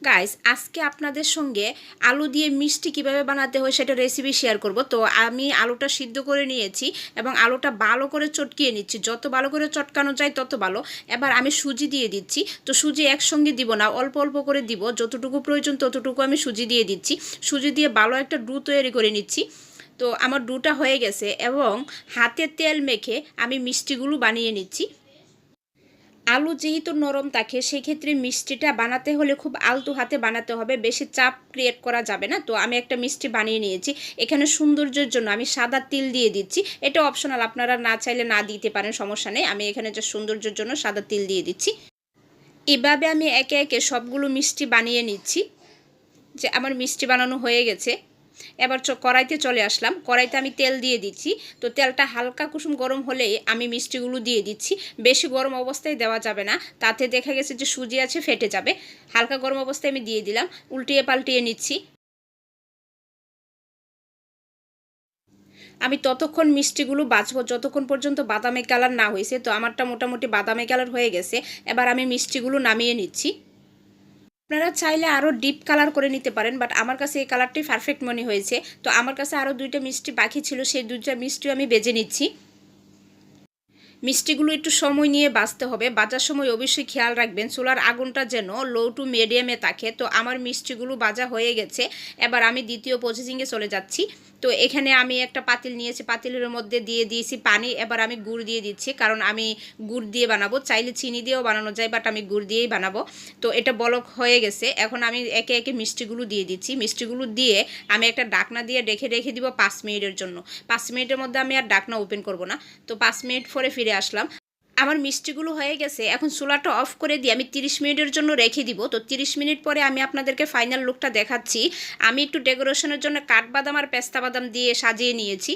Guys, আজকে আপনাদের সঙ্গে আলু দিয়ে মিষ্টি কিভাবে বানাতে হয় সেটা রেসিপি শেয়ার করব। তো আমি আলুটা সিদ্ধ করে নিয়েছি এবং আলুটা ভালো করে চটকিয়ে নিচ্ছি। যত ভালো করে চটকানো যায় তত ভালো। এবার আমি সুজি দিয়ে দিচ্ছি। তো সুজি একসঙ্গে দিব না, অল্প অল্প করে দিব, যতটুকু প্রয়োজন ততটুকু আমি সুজি দিয়ে দিচ্ছি। সুজি দিয়ে ভালো একটা ডু তৈরি করে নিচ্ছি। তো আমার ডুটা হয়ে গেছে এবং হাতে তেল মেখে আমি মিষ্টিগুলো বানিয়ে নিচ্ছি। আলু যেহেতু নরম থাকে সেক্ষেত্রে মিষ্টিটা বানাতে হলে খুব আলতো হাতে বানাতে হবে, বেশি চাপ ক্রিয়েট করা যাবে না। তো আমি একটা মিষ্টি বানিয়ে নিয়েছি। এখানে সৌন্দর্যের জন্য আমি সাদা তিল দিয়ে দিচ্ছি। এটা অপশনাল, আপনারা না চাইলে না দিতে পারেন, সমস্যা নেই। আমি এখানে যে সৌন্দর্যের জন্য সাদা তিল দিয়ে দিচ্ছি। এভাবে আমি একে একে সবগুলো মিষ্টি বানিয়ে নিচ্ছি। যে আমার মিষ্টি বানানো হয়ে গেছে। এবার কড়াইতে চলে আসলাম। কড়াইতে আমি তেল দিয়ে দিচ্ছি। তো তেলটা হালকা কুসুম গরম হলেই আমি মিষ্টিগুলো দিয়ে দিচ্ছি। বেশি গরম অবস্থায় দেওয়া যাবে না, তাতে দেখা গেছে যে সুজি আছে ফেটে যাবে। হালকা গরম অবস্থায় আমি দিয়ে দিলাম, উল্টিয়ে পাল্টিয়ে নিচ্ছি। আমি ততক্ষণ মিষ্টিগুলো বাছবো যতক্ষণ পর্যন্ত বাদামি কালার না হয়েছে। তো আমারটা মোটামুটি বাদামি কালার হয়ে গেছে। এবার আমি মিষ্টিগুলো নামিয়ে নিচ্ছি। আপনারা চাইলে আরও ডিপ কালার করে নিতে পারেন, বাট আমার কাছে এই কালারটাই পারফেক্ট মনে হয়েছে। তো আমার কাছে আরও দুইটা মিষ্টি বাকি ছিল, সেই দুইটা মিষ্টিও আমি বেজে নিচ্ছি। মিষ্টিগুলো একটু সময় নিয়ে বাছতে হবে। বাজার সময় অবশ্যই খেয়াল রাখবেন চুলার আগুনটা যেন লো টু মিডিয়ামে থাকে। তো আমার মিষ্টিগুলো ভাজা হয়ে গেছে। এবার আমি দ্বিতীয় প্রসেসিংয়ে চলে যাচ্ছি। তো এখানে আমি একটা পাতিল নিয়েছি, পাতিলের মধ্যে দিয়ে দিয়েছি পানি। এবার আমি গুড় দিয়ে দিচ্ছি, কারণ আমি গুড় দিয়ে বানাবো। চাইলে চিনি দিয়েও বানানো যায়, বাট আমি গুড় দিয়েই বানাবো। তো এটা বলক হয়ে গেছে। এখন আমি একে একে মিষ্টিগুলো দিয়ে দিচ্ছি। মিষ্টিগুলো দিয়ে আমি একটা ডাকনা দিয়ে রেখে দিব 5 মিনিটের জন্য। 5 মিনিটের মধ্যে আমি আর ডাকনা ওপেন করব না। তো 5 মিনিট পরে ফিরে আসলাম। আমার মিষ্টিগুলো হয়ে গেছে। এখন চুলাটা অফ করে দিয়ে আমি 30 মিনিটের জন্য রেখে দিব। তো 30 মিনিট পরে আমি আপনাদেরকে ফাইনাল লুকটা দেখাচ্ছি। আমি একটু ডেকোরেশনের জন্য কাঠবাদাম আর পেস্তা বাদাম দিয়ে সাজিয়ে নিয়েছি।